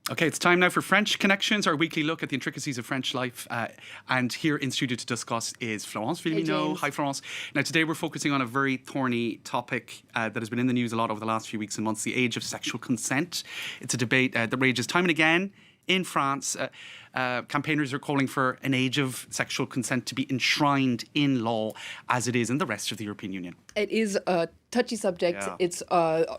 Okay, it's time now for French Connections, our weekly look at the intricacies of French life. And here in studio to discuss is Florence Villeminot. James. Hi, Florence. Now, today we're focusing on a very thorny topic that has been in the news a lot over the last few weeks and months, the age of sexual consent. It's a debate that rages time and again in France. Campaigners are calling for an age of sexual consent to be enshrined in law as it is in the rest of the European Union. It is a touchy subject. Yeah. It's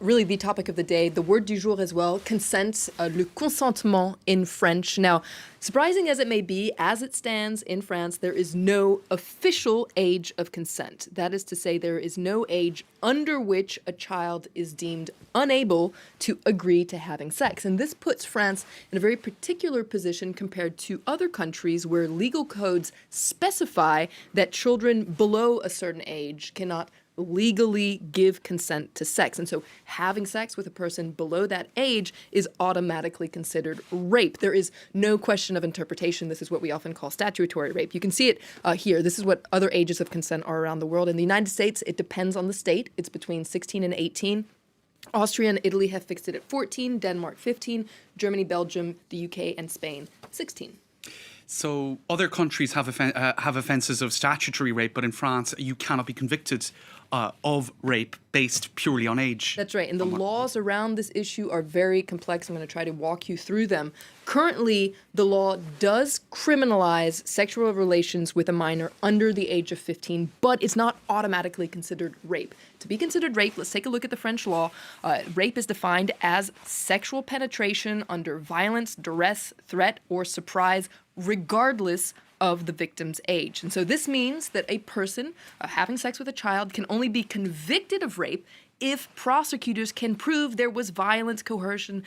really the topic of the day. The word du jour as well, consent, le consentement in French. Now, surprising as it may be, as it stands in France, there is no official age of consent. That is to say, there is no age under which a child is deemed unable to agree to having sex. And this puts France in a very particular position compared to other countries where legal codes specify that children below a certain age cannot legally give consent to sex. And so having sex with a person below that age is automatically considered rape. There is no question of interpretation. This is what we often call statutory rape. You can see it here. This is what other ages of consent are around the world. In the United States, it depends on the state. It's between 16 and 18. Austria and Italy have fixed it at 14, Denmark 15, Germany, Belgium, the UK, and Spain 16. So other countries have offences of statutory rape, but in France, you cannot be convicted of rape based purely on age. That's right. And the laws around this issue are very complex. I'm going to try to walk you through them. Currently, the law does criminalize sexual relations with a minor under the age of 15, but it's not automatically considered rape. To be considered rape, let's take a look at the French law. Rape is defined as sexual penetration under violence, duress, threat, or surprise, regardless of the victim's age. And so this means that a person having sex with a child can only be convicted of rape if prosecutors can prove there was violence, coercion,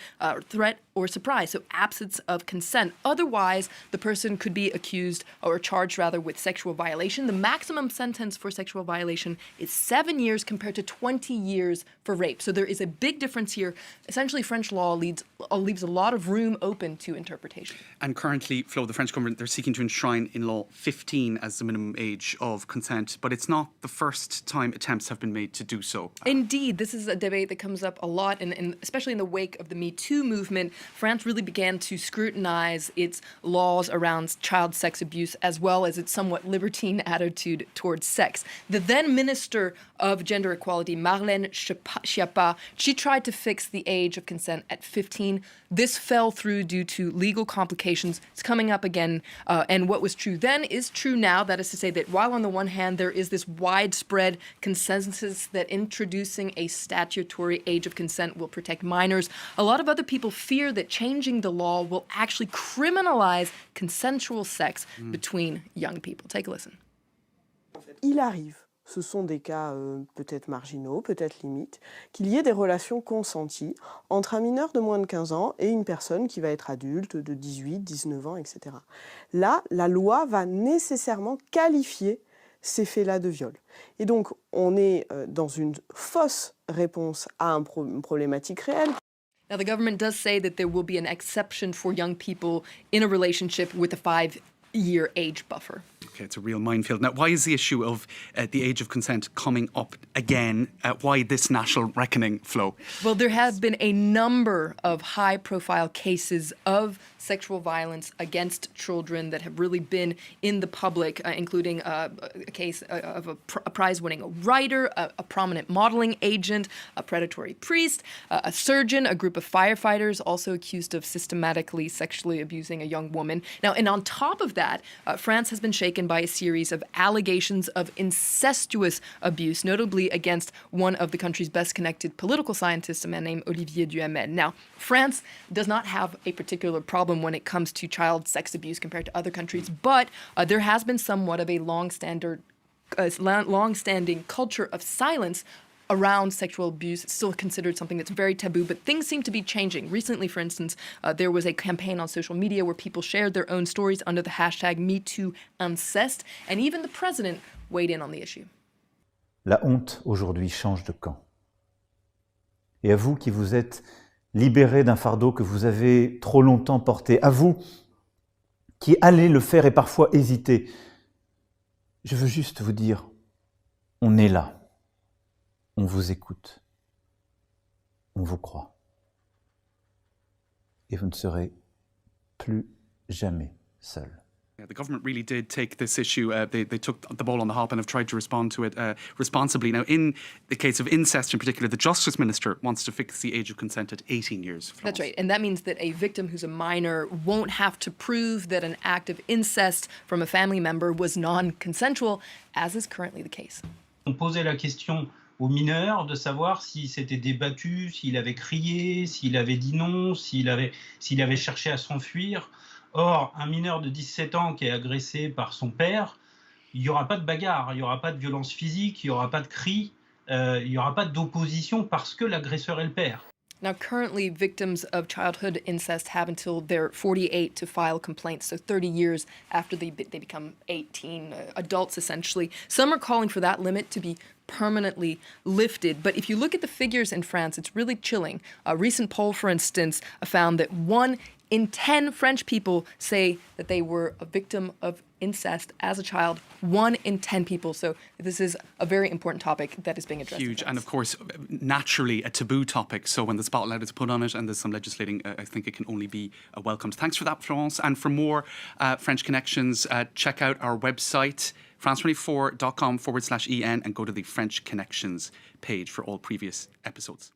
threat, or surprise, so absence of consent. Otherwise, the person could be accused or charged rather with sexual violation. The maximum sentence for sexual violation is 7 years compared to 20 years for rape. So there is a big difference here. Essentially, French law leaves a lot of room open to interpretation. And currently, Flo, the French government, they're seeking to enshrine in law 15 as the minimum age of consent, but it's not the first time attempts have been made to do so. Indeed, this is a debate that comes up a lot, and especially in the wake of the Me Too movement. France really began to scrutinize its laws around child sex abuse as well as its somewhat libertine attitude towards sex. The then Minister of Gender Equality, Marlène Schiappa, she tried to fix the age of consent at 15. This fell through due to legal complications. It's coming up again, and what was true then is true now. That is to say that while on the one hand there is this widespread consensus that introducing a statutory age of consent will protect minors, a lot of other people fear that changing the law will actually criminalize consensual sex between young people. Take a listen. Il arrive, ce sont des cas peut-être marginaux, peut-être limites, qu'il y ait des relations consenties entre un mineur de moins de 15 ans et une personne qui va être adulte de 18, 19 ans, etc. Là, la loi va nécessairement qualifier ces faits-là de viol. Et donc, on est dans une fausse réponse à une problématique réelle. Now, the government does say that there will be an exception for young people in a relationship with a 5-year age buffer. Okay, it's a real minefield. Now, why is the issue of the age of consent coming up again? Why this national reckoning, Flo? Well, there have been a number of high-profile cases of sexual violence against children that have really been in the public, including a case of a prize-winning writer, a prominent modeling agent, a predatory priest, a surgeon, a group of firefighters also accused of systematically sexually abusing a young woman. Now, and on top of that, France has been shaken by a series of allegations of incestuous abuse, notably against one of the country's best-connected political scientists, a man named Olivier Duhamel. Now, France does not have a particular problem when it comes to child sex abuse compared to other countries, but there has been somewhat of a long-standing culture of silence around sexual abuse. It's still considered something that's very taboo, but things seem to be changing. Recently, for instance, there was a campaign on social media where people shared their own stories under the hashtag MeTooIncest, and even the president weighed in on the issue. La honte aujourd'hui change de camp. Et à vous qui vous êtes libérés d'un fardeau que vous avez trop longtemps porté, à vous qui allez le faire et parfois hésitez, je veux juste vous dire, on est là. On vous écoute. On vous croit. et vous ne serez plus jamais seul. Yeah, the government really did take this issue. They took the ball on the hop and have tried to respond to it responsibly. Now, in the case of incest in particular, the Justice Minister wants to fix the age of consent at 18 years. Florence. That's right. And that means that a victim who's a minor won't have to prove that an act of incest from a family member was non-consensual, as is currently the case. On posait la question au mineur de savoir s'il s'était débattu, s'il avait crié, s'il avait dit non, s'il avait cherché à s'enfuir. Or, un mineur de 17 ans qui est agressé par son père, il n'y aura pas de bagarre, il n'y aura pas de violence physique, il n'y aura pas de cris, il n'y aura pas d'opposition parce que l'agresseur est le père. Now, currently, victims of childhood incest have until they're 48 to file complaints, so 30 years after they become 18, adults essentially. Some are calling for that limit to be permanently lifted. But if you look at the figures in France, it's really chilling. A recent poll, for instance, found that 1 in 10 French people say that they were a victim of incest as a child. 1 in 10 people. So this is a very important topic that is being addressed. Huge, and of course, naturally a taboo topic. So when the spotlight is put on it and there's some legislating, I think it can only be welcomed. Thanks for that, Florence. And for more French Connections, check out our website, france24.com/en, and go to the French Connections page for all previous episodes.